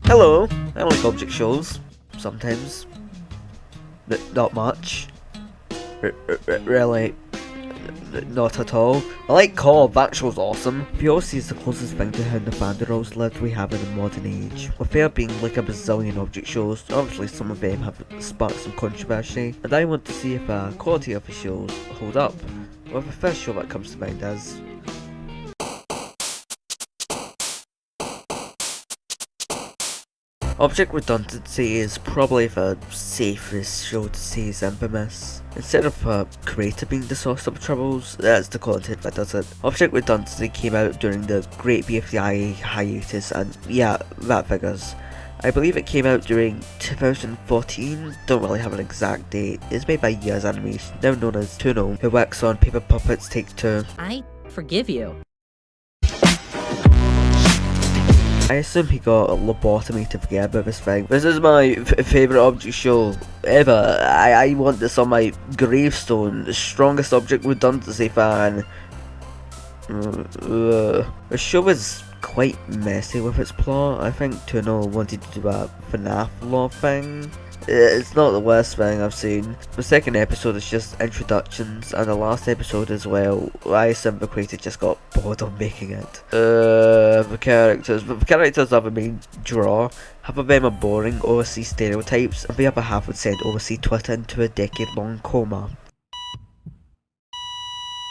Hello, I like object shows, sometimes, but not much. Really, not at all. I like Co-op, that show's awesome. POC is the closest thing to how Nathaniel's lived we have in the modern age. With there being like a bazillion object shows, obviously some of them have sparked some controversy, and I want to see if the quality of the shows hold up. Well, the first show that comes to mind is Object Redundancy is probably the safest show to say is infamous. Instead of a creator being the source of troubles, that's the content that does it. Object Redundancy came out during the Great BFDI hiatus, and yeah, that figures. I believe it came out during 2014, don't really have an exact date. It's made by Years Animation, now known as Tuno, who works on Paper Puppets Take 2. I forgive you. I assume he got a lobotomy to forget about this thing. This is my favourite object show ever. I want this on my gravestone. The strongest Object Redundancy fan. The show is quite messy with its plot. I think Tuno wanted to do a FNAF law thing. It's not the worst thing I've seen. The second episode is just introductions, and the last episode as well. I assume the creator just got bored of making it. The characters are the main draw. Half of them are boring, overseas stereotypes, and the other half would send overseas Twitter into a decade-long coma.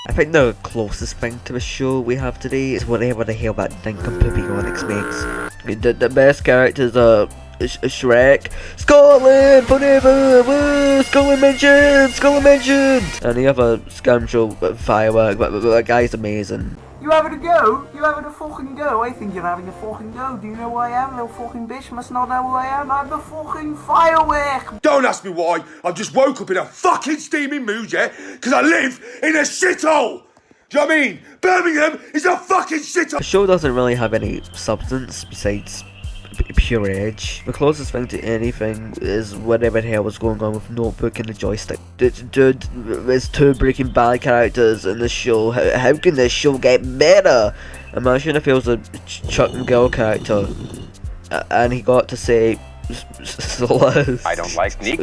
I think the closest thing to the show we have today is whatever the hell that nincompoop Onyx makes. The best characters are Shrek, Scotland forever, woo, Scotland mentioned, and the other scoundrel Firework, but that guy's amazing. You having a go? You having a fucking go? I think you're having a fucking go. Do you know who I am, little fucking bitch? Must not know who I am. I'm the fucking Firework. Don't ask me why. I've just woke up in a fucking steaming mood, yeah? Because I live in a shithole. Do you know what I mean? Birmingham is a fucking shithole. The show doesn't really have any substance besides pure edge. The closest thing to anything is whatever the hell was going on with Notebook and the joystick. Dude, there's two Breaking Bad characters in the show. How can this show get better? Imagine if it was a Chuck McGill character and he got to say I don't like Nick.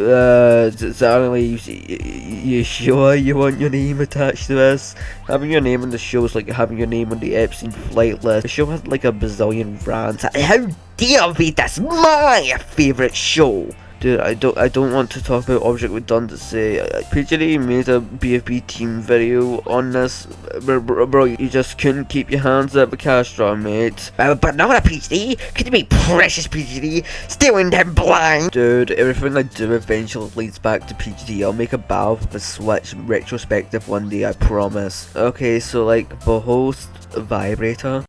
Suddenly, you sure you want your name attached to this? Having your name on the show is like having your name on the Epstein flight list. The show had like a bazillion rants. How dare be this my favourite show? Dude, I don't want to talk about Object Redundancy. PGD made a BFB team video on this. Bro, you just couldn't keep your hands out of the cash drawer, mate. But not a PGD. Could you be precious PGD? Stealing them blind. Dude, everything I do eventually leads back to PGD. I'll make a Valve of a Switch retrospective one day, I promise. Okay, so like the host vibrator.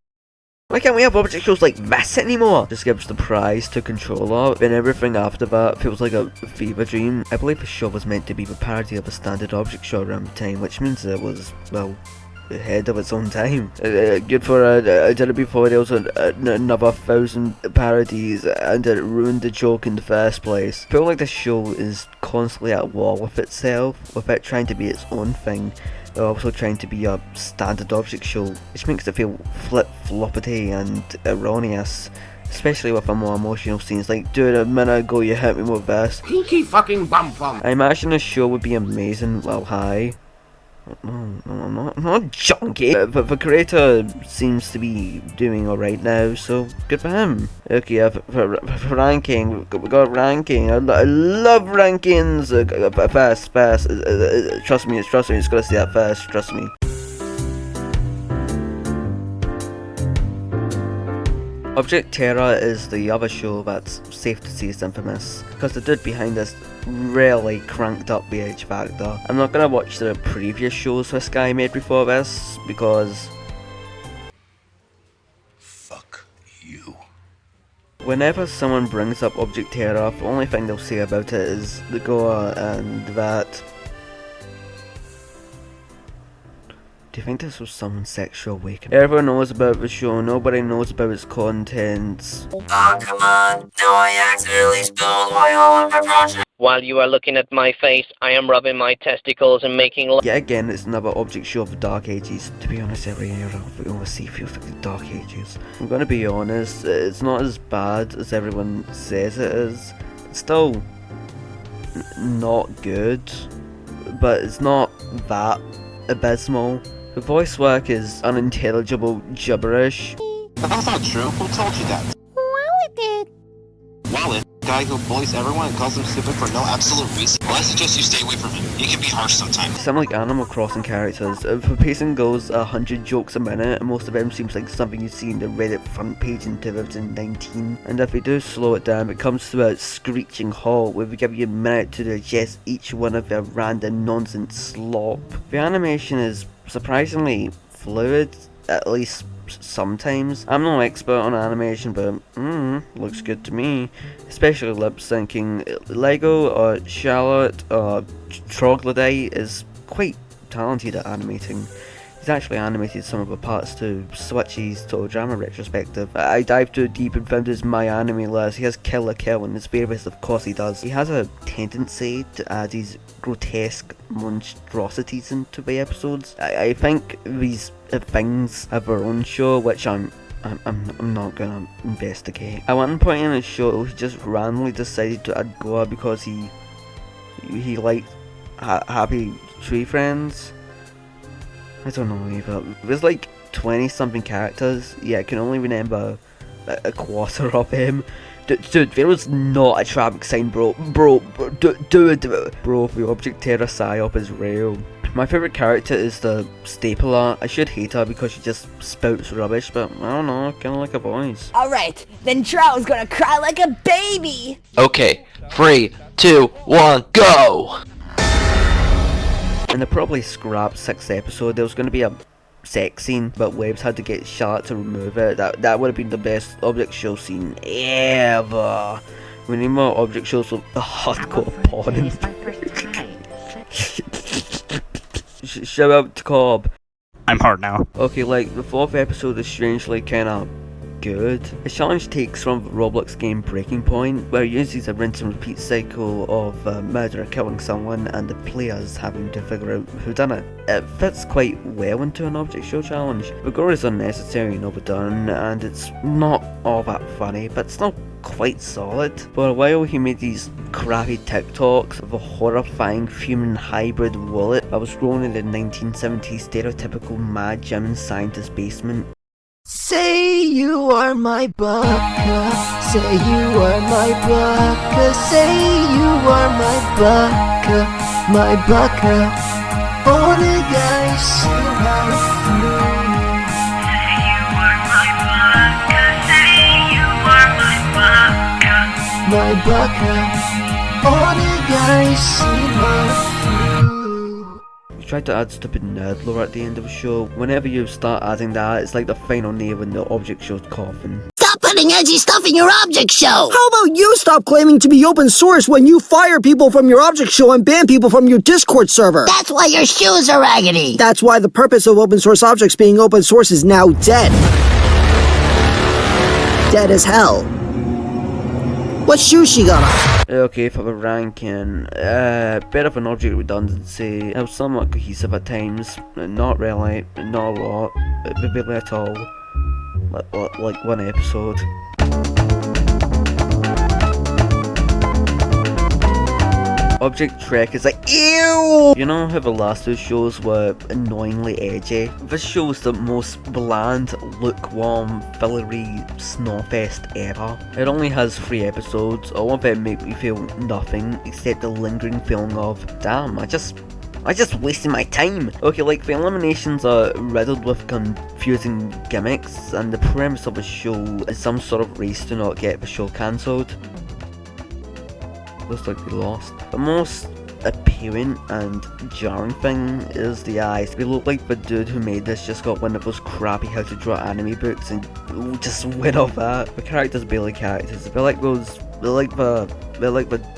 Why can't we have object shows like this anymore? Just gives the prize to controller, and everything after that feels like a fever dream. I believe the show was meant to be the parody of a standard object show around the time, which means it was, well, ahead of its own time. Good for I did it before there was another 1,000 parodies, and it ruined the joke in the first place. I feel like the show is constantly at war with itself, with it trying to be its own thing. They're also trying to be a standard object show, which makes it feel flip-floppity and erroneous, especially with the more emotional scenes like, dude, a minute ago you hit me with this. Pinky fucking bum bum. I imagine the show would be amazing while high. No, I'm not junkie. But the creator seems to be doing alright now, so good for him. Okay, for ranking, we got ranking. I love rankings. Fast. Trust me, it's gotta say that first, trust me. Object Terror is the other show that's safe to say is infamous, because the dude behind this really cranked up the edge factor. I'm not gonna watch the previous shows this guy made before this, because Fuck you. whenever someone brings up Object Terror, the only thing they'll say about it is the gore and that. Do you think this was someone's sexual awakening? Everyone knows about the show, nobody knows about its contents. Oh come on, now I accidentally spilled my all on my project. While you are looking at my face, I am rubbing my testicles and making love. Yet again, it's another object show of the Dark Ages. To be honest, every era we always see feels like the Dark Ages. I'm gonna be honest, it's not as bad as everyone says it is. It's still not good, but it's not that abysmal. The voice work is unintelligible gibberish. But that's not true. Who told you that? Wallet did. Wallet? Guy who bullies everyone and calls them stupid for no absolute reason? Well, I suggest you stay away from him. He can be harsh sometimes. Some like Animal Crossing characters. If the pacing goes 100 jokes a minute, and most of them seems like something you see in the Reddit front page in 2019. And if they do slow it down, it comes to a screeching halt where we give you a minute to digest each one of their random nonsense slop. The animation is surprisingly fluid, at least sometimes. I'm no expert on animation, but looks good to me. Especially lip syncing. Lego or Charlotte or Troglodyte is quite talented at animating. He's actually animated some of the parts to Switch's Total Drama retrospective. I dived too deep and found his My Anime list. He has Kill la Kill in his favorites, of course he does. He has a tendency to add these grotesque monstrosities into the episodes. I think these things have their own show, which I'm not gonna investigate. At one point in the show, he just randomly decided to add gore because he liked Happy Tree Friends. I don't know either. There's like 20 something characters, yeah, I can only remember a quarter of him. Dude, there was not a traffic sign, bro. Bro, the object terror psyop is real. My favourite character is the Stapler. I should hate her because she just spouts rubbish, but I don't know, kinda like her voice. Alright, then Trow's gonna cry like a baby! Okay, 3, 2, 1, go! In the probably scrapped 6th episode, there was going to be a sex scene, but Webbs had to get Charlotte to remove it. That would have been the best object show scene ever. We need more object shows with the hardcore porn. Shout out to Cobb. I'm hard now. Okay, like the 4th episode is strangely kinda good. The challenge takes from the Roblox game Breaking Point, where it uses a rinse and repeat cycle of a murderer killing someone and the players having to figure out who done it. It fits quite well into an object show challenge. The gore is unnecessary and overdone, and it's not all that funny, but still quite solid. For a while he made these crappy TikToks of a horrifying human hybrid wallet that was grown in the 1970s stereotypical mad German scientist basement. Say you are my baka, say you are my baka, say you are my baka, my baka. All the guys say how say you are my baka, say you are my baka, my baka. All the guys say how Tried to add stupid nerd lore at the end of the show. Whenever you start adding that, it's like the final nail in the object show's coffin. Stop putting edgy stuff in your object show! How about you stop claiming to be open source when you fire people from your object show and ban people from your Discord server? That's why your shoes are raggedy! That's why the purpose of open source objects being open source is now dead. Dead as hell. What shoes she got on? Okay, for the ranking, bit of an object redundancy. It was somewhat cohesive at times. Not really, not a lot, barely at all. Like one episode. Object Trek is like, ew! You know how the last two shows were annoyingly edgy? This show is the most bland, lukewarm, fillery snowfest ever. It only has 3 episodes, all of them make me feel nothing except the lingering feeling of, damn, I just wasted my time. Okay, like the eliminations are riddled with confusing gimmicks, and the premise of the show is some sort of race to not get the show cancelled. Looks like we lost. The most apparent and jarring thing is the eyes. They look like the dude who made this just got one of those crappy how to draw anime books and just went off that. The characters barely characters. They're like the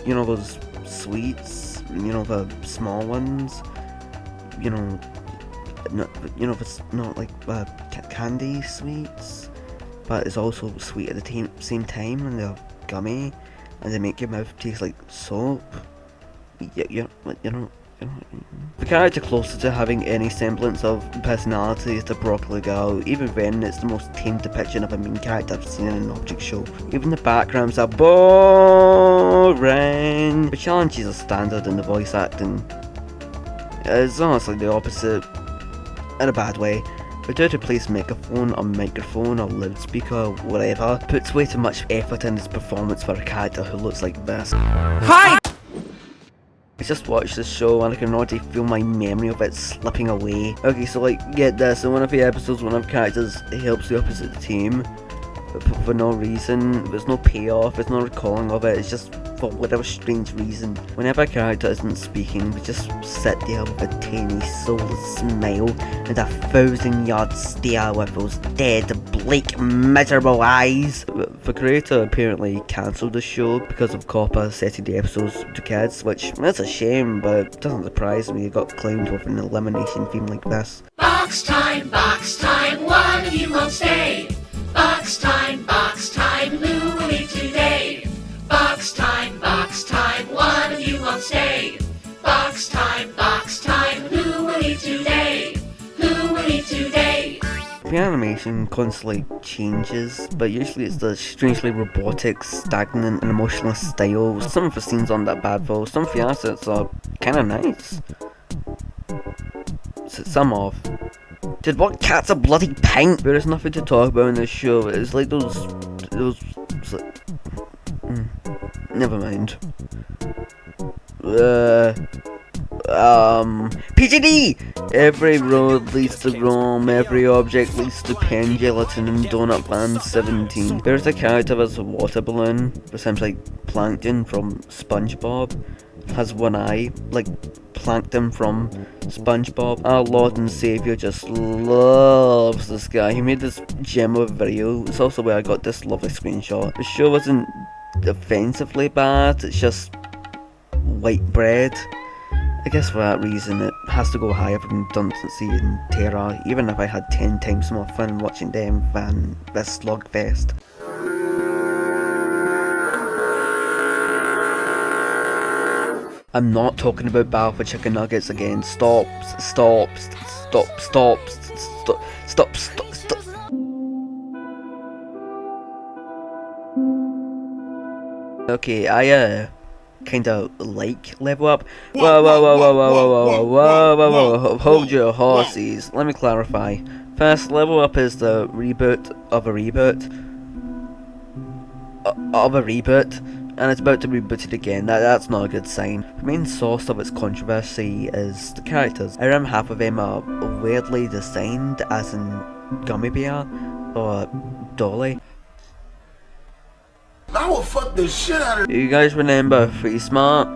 you know, those sweets, you know, the small ones, you know, it's not like candy sweets, but it's also sweet at the same time, and they're gummy, and they make your mouth taste like soap. The character closer to having any semblance of personality is the Broccoli Girl. Even then, it's the most tame depiction of a main character I've seen in an object show. Even the backgrounds are boring. The challenges are standard in the voice acting. It's honestly the opposite, in a bad way. The dude who plays megaphone or microphone or loudspeaker or whatever puts way too much effort in his performance for a character who looks like this. Hi! I just watched this show and I can already feel my memory of it slipping away. Okay, so like, get this, in one of the episodes one of the characters helps the opposite team, but for no reason. There's no payoff, there's no recalling of it, it's just for whatever strange reason. Whenever a character isn't speaking, they just sit there with a tiny soulless smile and a 1,000-yard stare with those dead, bleak, miserable eyes. The creator apparently cancelled the show because of Copper setting the episodes to kids, which that's a shame, but it doesn't surprise me it got claimed with an elimination theme like this. Box time, one of you won't stay. Box time, who will eat today? Box time, one of you won't stay. Box time, who will eat today? Who will eat today? The animation constantly changes, but usually it's the strangely robotic, stagnant, and emotionless style. Some of the scenes aren't that bad though, some of the assets are kinda nice. Some of. Did what cats are bloody pink? There is nothing to talk about in this show. It's like those it's like, never mind. PGD! Every road leads to Rome, every object leads to pen gelatin and Donut Land 17. There's a character that's a water balloon, that sounds like Plankton from SpongeBob. Has one eye, like Plankton from SpongeBob. Our Lord and Saviour just loves this guy. He made this gem of a video. It's also where I got this lovely screenshot. The show wasn't offensively bad, it's just white bread. I guess for that reason it has to go higher than Redundancy and Terror, even if I had 10 times more fun watching them than this slugfest. I'm not talking about Battle for Chicken Nuggets again. Stop. Okay, I kinda like Level Up. Whoa, hold your horses. Let me clarify. First, Level Up is the reboot of a reboot. And it's about to be rebooted again. That's not a good sign. The main source of its controversy is the characters. Around half of them are weirdly designed, as in Gummy Bear or Dolly. I will fuck the shit out of You guys remember Free Smart?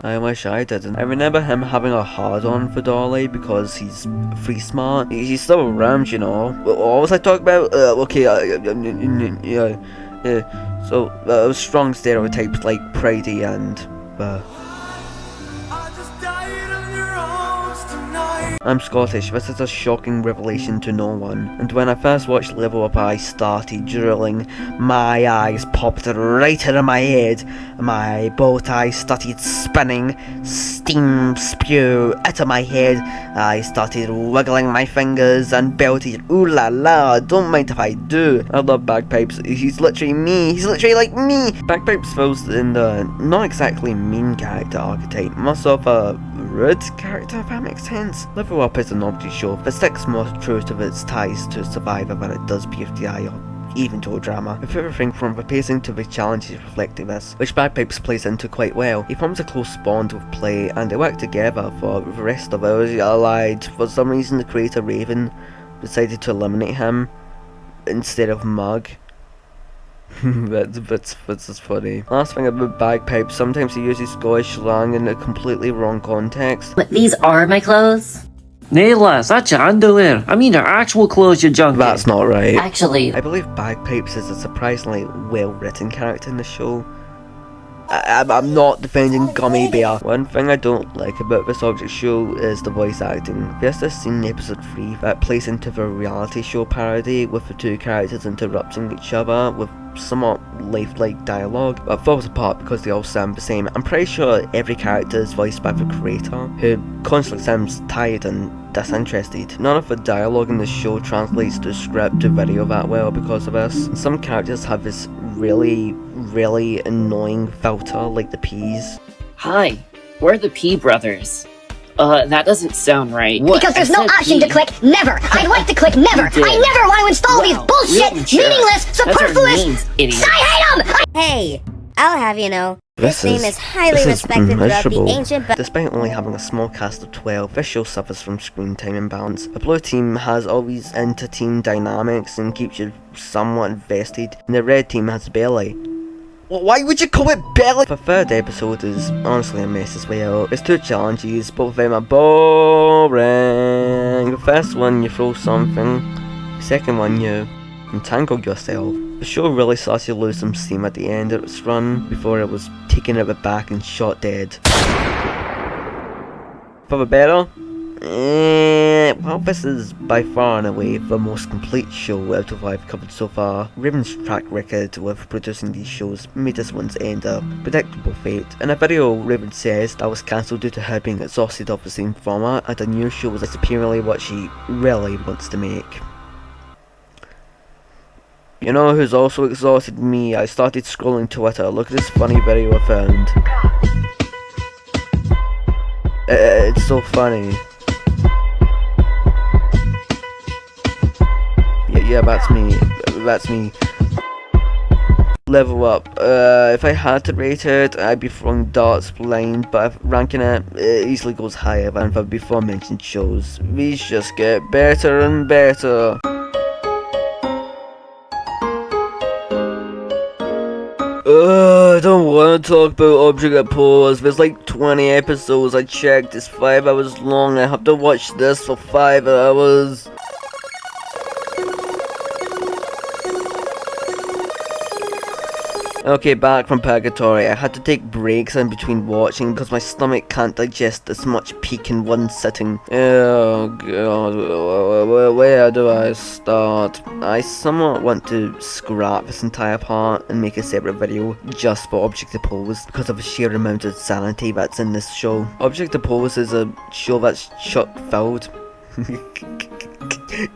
I wish I didn't. I remember him having a hard-on for Dolly because he's free smart. He's still around, you know. What was I talking about? So, strong stereotypes like Pridey and, I'm Scottish, this is a shocking revelation to no one, and when I first watched Level Up I started drooling, my eyes popped right out of my head, my bow tie started spinning, steam spew out of my head, I started wiggling my fingers and belted, ooh la la, don't mind if I do. I love Bagpipes, he's literally me, he's literally like me. Bagpipes falls in the not exactly mean character archetype, more of a rude character, if that makes sense. Level Up is an object show that sticks more true to its ties to Survivor than it does BFDI or even to a drama, with everything from the pacing to the challenges reflecting this, which Bagpipes plays into quite well. He forms a close bond with Play and they work together for the rest of it. I lied. For some reason the creator Raven decided to eliminate him instead of Mug. That's funny. Last thing about Bagpipes, sometimes he uses Scottish slang in a completely wrong context. But these are my clothes? Nay lass, that's your underwear. I mean your actual clothes, you junkie. That's not right. Actually, I believe Bagpipes is a surprisingly well-written character in the show. I'm not defending Gummy Bear. One thing I don't like about this object show is the voice acting. There's this scene in episode 3 that plays into the reality show parody with the two characters interrupting each other with somewhat lifelike dialogue, but falls apart because they all sound the same. I'm pretty sure every character is voiced by the creator, who constantly sounds tired and disinterested. None of the dialogue in the show translates to script to video that well because of this. And some characters have this really annoying filter, like the peas. Hi, we're the P brothers. That doesn't sound right. What? Because there's no option to click never. I'd like to click never. I never want to install these bullshit, meaningless, superfluous. I hate them! Hey, I'll have you know. This name is highly respected throughout the ancient. Despite only having a small cast of 12, this show suffers from screen time imbalance. The blue team has all these inter-team dynamics and keeps you somewhat invested, and the red team has barely. Why would you call it belly? The third episode is honestly a mess as well. There's two challenges, both of them are boring. The first one, you throw something. The second one, you entangle yourself. The show really started to lose some steam at the end of its run, before it was taken out the back and shot dead. For the better? Well, this is by far and away the most complete show out of what I've covered so far. Raven's track record with producing these shows made this one's end a predictable fate. In a video, Raven says that was cancelled due to her being exhausted of the same format, and a new show is apparently what she really wants to make. You know who's also exhausted me? I started scrolling Twitter. Look at this funny video I found. It's so funny. Yeah, that's me. That's me. Level up. If I had to rate it, I'd be throwing darts blind, but if ranking it easily goes higher than the before mentioned shows. These just get better and better. I don't want to talk about Object at Pause. There's like 20 episodes. I checked. It's 5 hours long. I have to watch this for 5 hours. Okay, back from purgatory. I had to take breaks in between watching because my stomach can't digest this much peak in one sitting. Oh god, where do I start? I somewhat want to scrap this entire part and make a separate video just for Object of Pose because of the sheer amount of sanity that's in this show. Object of Pose is a show that's chock-filled.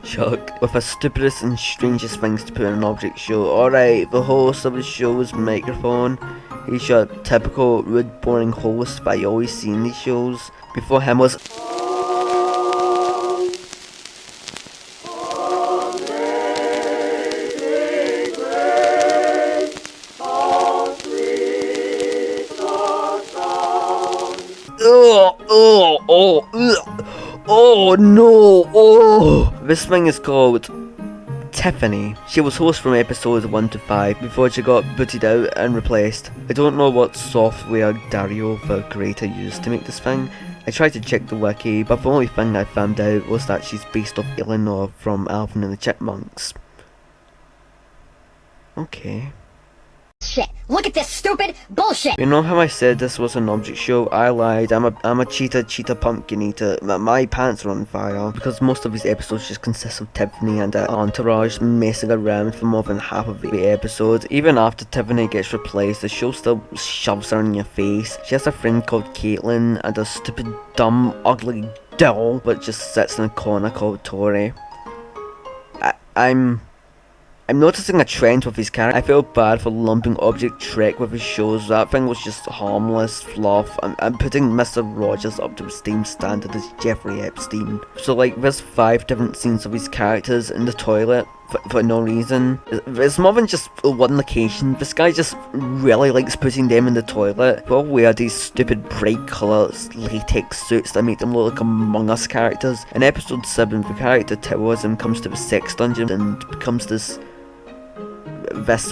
Chuck, with the stupidest and strangest things to put in an object show. Alright, the host of the show's microphone. He's your typical rude, boring host that you always see in these shows. Before him was... Oh no! Oh! This thing is called Tiffany. She was host from episodes 1 to 5 before she got booted out and replaced. I don't know what software Dario, the creator, used to make this thing. I tried to check the wiki, but the only thing I found out was that she's based off Eleanor from Alvin and the Chipmunks. Okay. Shit, look at this stupid bullshit! You know how I said this was an object show? I lied. I'm a cheetah pumpkin eater. My pants are on fire because most of these episodes just consist of Tiffany and her entourage messing around for more than half of the episode. Even after Tiffany gets replaced, the show still shoves her in your face. She has a friend called Caitlin and a stupid, dumb, ugly doll that just sits in a corner called Tori. I'm noticing a trend with his character. I feel bad for lumping Object Trek with his shows. That thing was just harmless fluff. I'm putting Mr. Rogers up to the same standard as Jeffrey Epstein. So like, there's 5 different scenes of his characters in the toilet for no reason. It's more than just one location. This guy just really likes putting them in the toilet. They'll wear these stupid bright colours latex suits that make them look like Among Us characters. In episode 7, the character Taoism comes to the sex dungeon and becomes this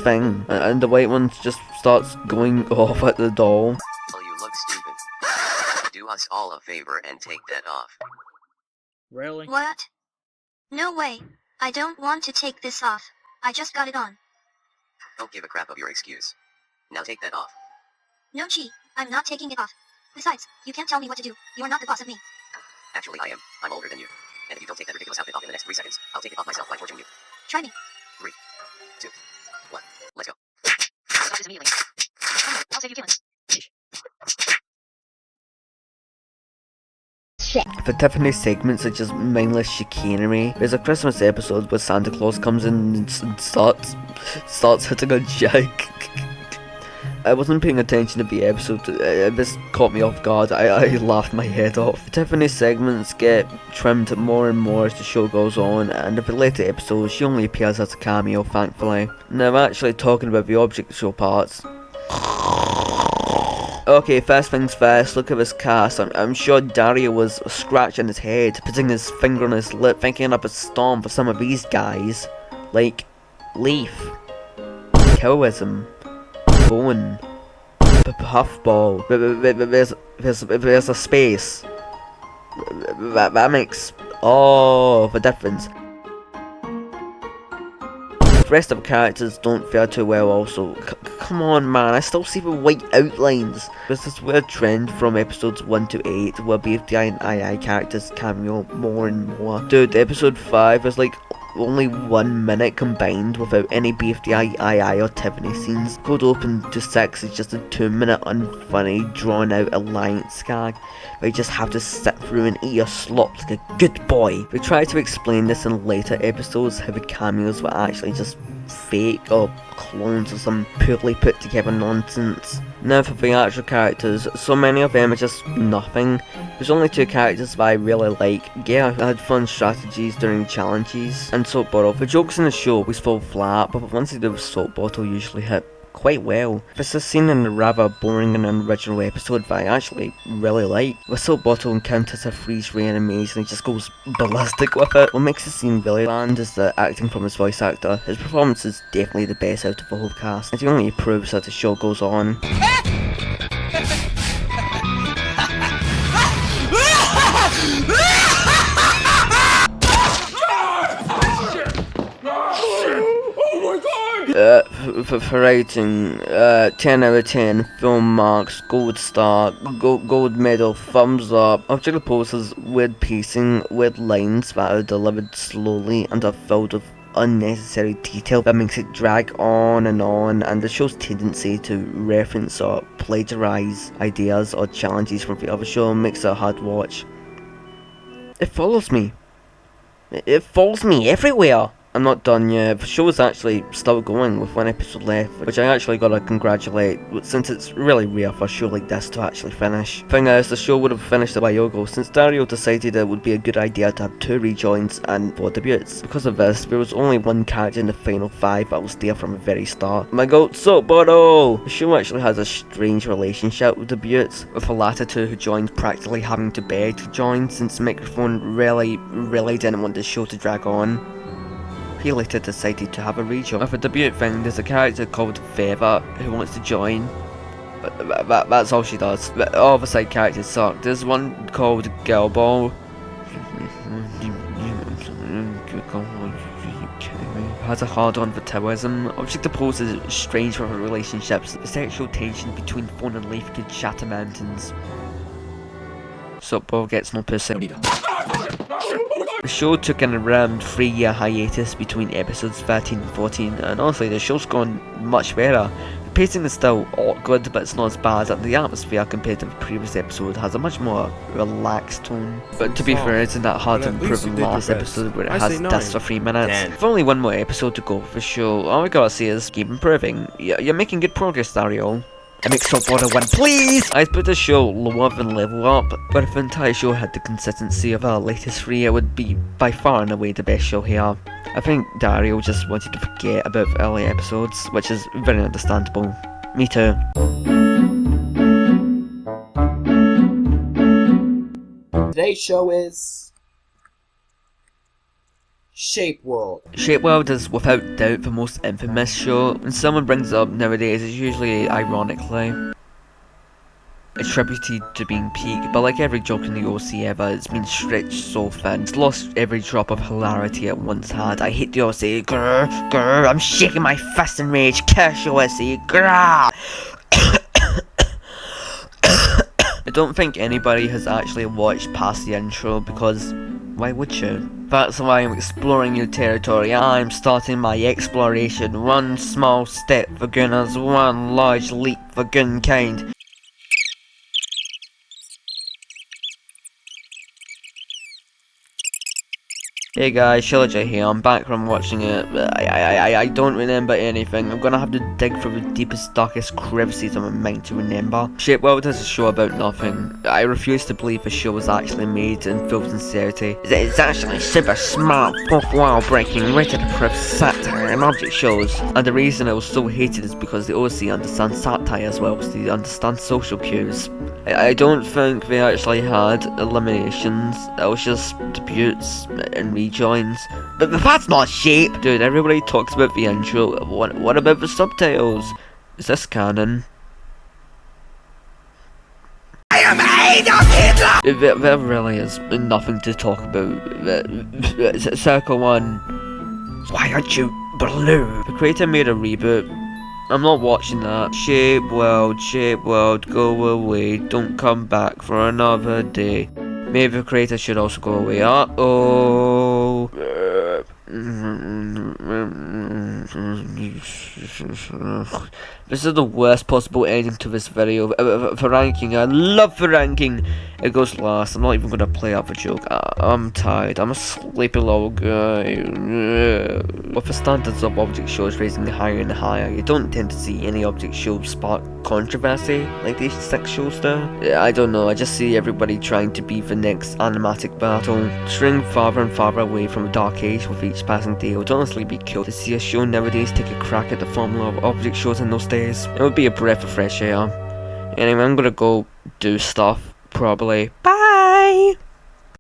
thing, and the white one just starts going off at the doll. Oh, you look stupid. Do us all a favor and take that off. Really? What? No way. I don't want to take this off. I just got it on. Don't give a crap of your excuse. Now take that off. No, Chi, I'm not taking it off. Besides, you can't tell me what to do. You're not the boss of me. Actually, I am. I'm older than you. And if you don't take that ridiculous outfit off in the next 3 seconds, I'll take it off myself by torturing you. Try me. 3, 2, 1, let's go. Stop this immediately. I'll save you feelings. The Tiffany segments are just mindless chicanery. There's a Christmas episode where Santa Claus comes in and starts hitting a jig. I wasn't paying attention to the episode, this caught me off guard. I laughed my head off. The Tiffany segments get trimmed more and more as the show goes on, and in the later episodes she only appears as a cameo, thankfully. Now actually talking about the object show parts. Okay, first things first, look at this cast. I'm sure Dario was scratching his head, putting his finger on his lip, thinking up a storm for some of these guys. Like, Leaf, Killism, Bone, Puffball. There's a space. That makes all the difference. The rest of the characters don't fare too well also. Come on man, I still see the white outlines. There's this weird trend from episodes 1 to 8 where BFDI and II characters cameo more and more. Dude, episode 5 is like only 1 minute combined without any BFDI, II or Tiffany scenes. Code Open to 6 is just a 2-minute unfunny drawn out alliance gag where you just have to sit through and eat your slop like a good boy. They try to explain this in later episodes, how the cameos were actually just fake or clones or some poorly put together nonsense. Now for the actual characters, so many of them are just nothing. There's only 2 characters that I really like. Yeah, I had fun strategies during challenges, and Soap Bottle. The jokes in the show always fall flat, but the ones they do with Soap Bottle usually hit quite well. There's a scene in the rather boring and unoriginal episode that I actually really like. The Soap Bottle encounters a freeze ray animation and he just goes ballistic with it. What makes the scene really land is the acting from his voice actor. His performance is definitely the best out of the whole cast. It only proves that the show goes on. For rating, 10 out of 10, film marks, gold star, gold medal, thumbs up. Object Pose has weird pacing, weird lines that are delivered slowly and are filled with unnecessary detail that makes it drag on, and the show's tendency to reference or plagiarize ideas or challenges from the other show makes it a hard watch. It follows me. It follows me everywhere. I'm not done yet. The show is actually still going with 1 episode left, which I actually gotta congratulate, since it's really rare for a show like this to actually finish. Thing is, the show would have finished a while ago, since Dario decided it would be a good idea to have 2 rejoins and 4 debuts. Because of this, there was only 1 character in the final 5 that was there from the very start. My goat Soap Bottle! The show actually has a strange relationship with debuts, with the latter 2 who joined practically having to beg to join, since Microphone really didn't want the show to drag on. He later decided to have a rejoin. With a debut thing, there's a character called Feather who wants to join, but that's all she does. But all the side characters suck. There's one called Girlball. Has a hard on for terrorism. Object Pose is strange for her relationships. The sexual tension between Fawn and Leaf could shatter mountains. Soapball gets no pussy. The show took an around 3-year hiatus between episodes 13 and 14, and honestly the show's gone much better. The pacing is still awkward, but it's not as bad, and the atmosphere compared to the previous episode has a much more relaxed tone. But to be fair, it's not that hard to improve on the last episode where it has this for 3 minutes. With only 1 more episode to go for the show, all we gotta say is keep improving. You're making good progress, Dario. I make Soap Bottle 1, please! I'd put the show lower than Level Up, but if the entire show had the consistency of our latest 3, it would be by far and away the best show here. I think Dario just wanted to forget about the early episodes, which is very understandable. Me too. Today's show is Shape World. Shape World is without doubt the most infamous show. When someone brings it up nowadays, it's usually ironically attributed to being peak, but like every joke in the OC ever, it's been stretched so thin. It's lost every drop of hilarity it once had. I hate the OC. Grr, grr, I'm shaking my fist in rage. Curse your OC. Grr. don't think anybody has actually watched past the intro, because why would you? That's why I'm exploring new territory. I'm starting my exploration. One small step for goodness, one large leap for gunkind. Hey guys, Shillager here. I'm back from watching it. I don't remember anything. I'm gonna have to dig through the deepest, darkest crevices of my mind to remember. Shit, well, it is a show about nothing. I refuse to believe the show was actually made in full sincerity. It's actually super smart, fourth-wall breaking, rated-approved satire and object shows. And the reason it was so hated is because the OC understands satire as well as they understand social cues. I don't think they actually had eliminations. It was just debuts and rejoins. But that's not shape! Dude, everybody talks about the intro. What about the subtitles? Is this canon? I am Adolf Hitler! There really is nothing to talk about. Circle 1. Why aren't you blue? The creator made a reboot. I'm not watching that. Shape world, go away, don't come back for another day. Maybe the creator should also go away. Uh-oh. This is the worst possible ending to this video. For ranking, I love the ranking. It goes last. I'm not even gonna play out the joke. I'm tired. I'm a sleepy little guy. With the standards of object shows raising higher and higher, you don't tend to see any object shows spark controversy like these 6 shows do. I don't know. I just see everybody trying to be the next animatic battle, straying farther and farther away from a dark age with each passing day. It would honestly be cool to see a show nowadays take a crack at the formula of object shows in those days. It would be a breath of fresh air. Anyway, I'm gonna go do stuff, probably. Bye!